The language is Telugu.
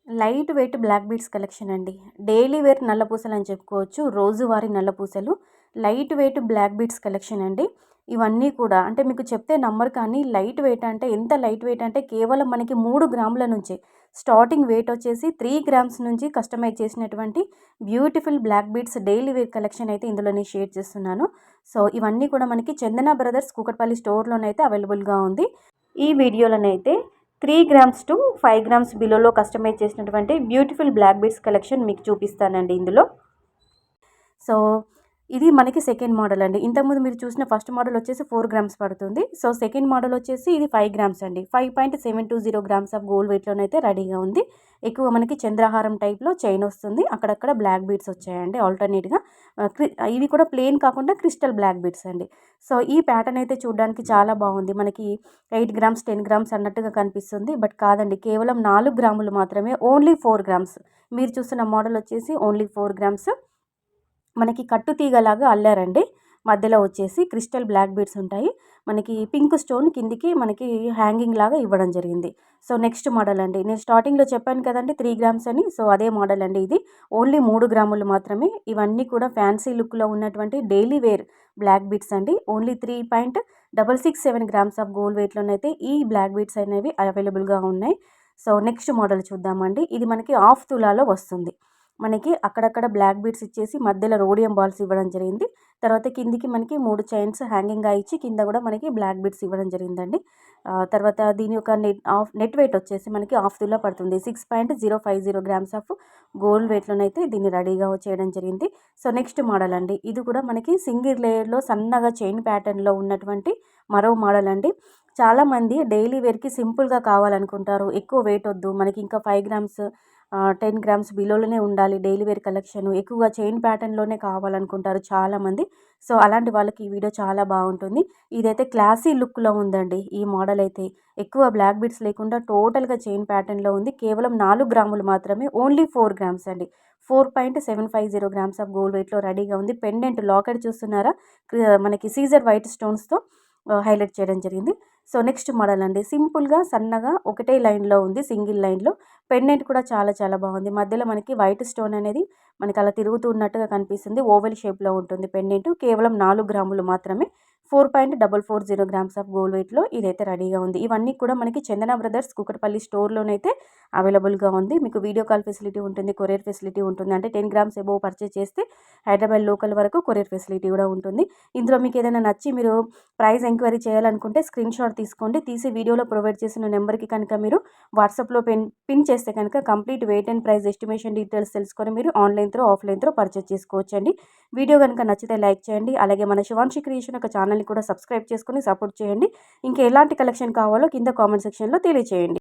Light weight black beads collection అండి. డైలీ వేర్ నల్ల పూసలు అని చెప్పుకోవచ్చు. రోజువారీ నల్ల పూసలు. Light weight black beads collection అండి. ఇవన్నీ కూడా అంటే మీకు చెప్తే నమ్మరు కానీ లైట్ వెయిట్ అంటే ఎంత లైట్ వెయిట్ అంటే కేవలం మనకి 3 గ్రాముల నుంచే స్టార్టింగ్ వెయిట్ వచ్చేసి 3 గ్రామ్స్ నుంచి కస్టమైజ్ చేసినటువంటి beautiful black beads daily wear collection అయితే ఇందులో నేను షేర్ చేస్తున్నాను. సో ఇవన్నీ కూడా మనకి చందన బ్రదర్స్ కూకట్పల్లి స్టోర్‌లోనైతే అవైలబుల్‌గా ఉంది. ఈ వీడియోలోనైతే 3 గ్రామ్స్ టు 5 గ్రామ్స్ బిలోలో కస్టమైజ్ చేసినటువంటి బ్యూటిఫుల్ బ్లాక్ బీడ్స్ కలెక్షన్ మీకు చూపిస్తానండి ఇందులో. సో ఇది మనకి సెకండ్ మోడల్ అండి. ఇంతకుముందు మీరు చూసిన ఫస్ట్ మోడల్ వచ్చేసి 4 గ్రామ్స్ పడుతుంది. సో సెకండ్ మోడల్ వచ్చేసి ఇది 5 గ్రామ్స్ అండి. 5.720 గ్రామ్స్ ఆఫ్ గోల్డ్ వెయిట్‌లోనైతే రెడీగా ఉంది. ఎక్కువ మనకి చంద్రహారం టైప్‌లో చైన్ వస్తుంది. అక్కడక్కడ బ్లాక్ బీడ్స్ వచ్చాయండి ఆల్టర్‌నేట్‌గా. ఇవి కూడా ప్లెయిన్ కాకుండా క్రిస్టల్ బ్లాక్ బీడ్స్ అండి. సో ఈ ప్యాటర్న్ అయితే చూడడానికి చాలా బాగుంది. మనకి 8 గ్రామ్స్ 10 గ్రామ్స్ అన్నట్టుగా కనిపిస్తుంది. బట్ కాదండి, కేవలం 4 గ్రాములు మాత్రమే. Only 4 grams. మీరు చూస్తున్న మోడల్ వచ్చేసి ఓన్లీ 4 గ్రామ్స్. మనకి కట్టు తీగలాగా అల్లారండి. మధ్యలో వచ్చేసి క్రిస్టల్ బ్లాక్ బీడ్స్ ఉంటాయి. మనకి పింక్ స్టోన్ కిందికి మనకి హ్యాంగింగ్ లాగా ఇవ్వడం జరిగింది. సో నెక్స్ట్ మోడల్ అండి. నేను స్టార్టింగ్‌లో చెప్పాను కదండీ 3 గ్రామ్స్ అని. సో అదే మోడల్ అండి ఇది. ఓన్లీ 3 గ్రాములు మాత్రమే. ఇవన్నీ కూడా ఫ్యాన్సీ లుక్‌లో ఉన్నటువంటి డైలీ వేర్ బ్లాక్ బీడ్స్ అండి. ఓన్లీ 3.667 గ్రామ్స్ ఆఫ్ గోల్డ్ వెయిట్‌లోనైతే ఈ బ్లాక్ బీడ్స్ అనేవి అవైలబుల్‌గా ఉన్నాయి. సో నెక్స్ట్ మోడల్ చూద్దామండి. ఇది మనకి హాఫ్ తులాలో వస్తుంది. మనకి అక్కడక్కడ బ్లాక్ బీడ్స్ ఇచ్చేసి మధ్యలో రోడియం బాల్స్ ఇవ్వడం జరిగింది. తర్వాత కిందికి మనకి 3 చైన్స్ హ్యాంగింగ్‌గా ఇచ్చి కింద కూడా మనకి బ్లాక్ బీడ్స్ ఇవ్వడం జరిగిందండి. తర్వాత దీని యొక్క నెట్ వెయిట్ వచ్చేసి మనకి హాఫ్ తులా పడుతుంది. 6.050 గ్రామ్స్ ఆఫ్ గోల్డ్ వెయిట్‌లోనైతే దీన్ని రెడీగా చేయడం జరిగింది. సో నెక్స్ట్ మోడల్ అండి. ఇది కూడా మనకి సింగిల్ లేయర్‌లో సన్నగా చైన్ ప్యాటర్న్‌లో ఉన్నటువంటి మరో మోడల్ అండి. చాలామంది డైలీ వేర్‌కి సింపుల్‌గా కావాలనుకుంటారు. ఎక్కువ వెయిట్ వద్దు, మనకి ఇంకా 5 గ్రామ్స్ 10 గ్రామ్స్ బిలోలోనే ఉండాలి డైలీ వేర్ కలెక్షన్, ఎక్కువగా చైన్ ప్యాటర్న్‌లోనే కావాలనుకుంటారు చాలామంది. సో అలాంటి వాళ్ళకి ఈ వీడియో చాలా బాగుంటుంది. ఇదైతే క్లాసీ లుక్‌లో ఉందండి. ఈ మోడల్ అయితే ఎక్కువ బ్లాక్ బీడ్స్ లేకుండా టోటల్‌గా చైన్ ప్యాటర్న్‌లో ఉంది. కేవలం 4 గ్రాములు మాత్రమే. ఓన్లీ 4 గ్రామ్స్ అండి. 4.750 గ్రామ్స్ ఆఫ్ గోల్డ్ వెయిట్‌లో రెడీగా ఉంది. పెండెంట్ లాకెట్ చూస్తున్నారా? మనకి సీజర్ వైట్ స్టోన్స్‌తో హైలైట్ చేయడం జరిగింది. సో నెక్స్ట్ మోడల్ అండి. సింపుల్‌గా సన్నగా ఒకటే లైన్‌లో ఉంది, సింగిల్ లైన్‌లో. పెండెంట్ కూడా చాలా చాలా బాగుంది. మధ్యలో మనకి వైట్ స్టోన్ అనేది మనకి అలా తిరుగుతూ ఉన్నట్టుగా కనిపిస్తుంది. ఓవెల్ షేప్‌లో ఉంటుంది పెండెంట్. కేవలం 4 గ్రాములు మాత్రమే. 4.440 గ్రామ్స్ ఆఫ్ గోల్డ్ వెయిట్‌లో ఇదైతే రెడీగా ఉంది. ఇవన్నీ కూడా మనకి చందన బ్రదర్స్ కూకట్పల్లి స్టోర్‌లోనైతే అవైలబుల్‌గా ఉంది. మీకు వీడియో కాల్ ఫెసిలిటీ ఉంటుంది, కొరియర్ ఫెసిలిటీ ఉంటుంది. అంటే 10 గ్రామ్స్ అబోవ్ పర్చేజ్ చేస్తే హైదరాబాద్ లోకల్ వరకు కొరియర్ ఫెసిలిటీ కూడా ఉంటుంది. ఇందులో మీకు ఏదైనా నచ్చి మీరు ప్రైస్ ఎంక్వైరీ చేయాలనుకుంటే స్క్రీన్ షాట్ తీసుకోండి. తీసి వీడియోలో ప్రొవైడ్ చేసిన నెంబర్‌కి కనుక మీరు వాట్సాప్‌లో పిన్ చేస్తే కనుక complete wait and price estimation details తెలుసుకొని మీరు online through, offline through purchase చేసుకోవచ్చండి. వీడియో కనుక నచ్చితే లైక్ చేయండి. అలాగే మన శివాన్షి క్రియేషన్ ఒక ఛానల్‌ని కూడా సబ్స్క్రైబ్ చేసుకొని సపోర్ట్ చేయండి. ఇంకా ఎలాంటి కలెక్షన్ కావాలో కింద కామెంట్ సెక్షన్‌లో తెలియచేయండి.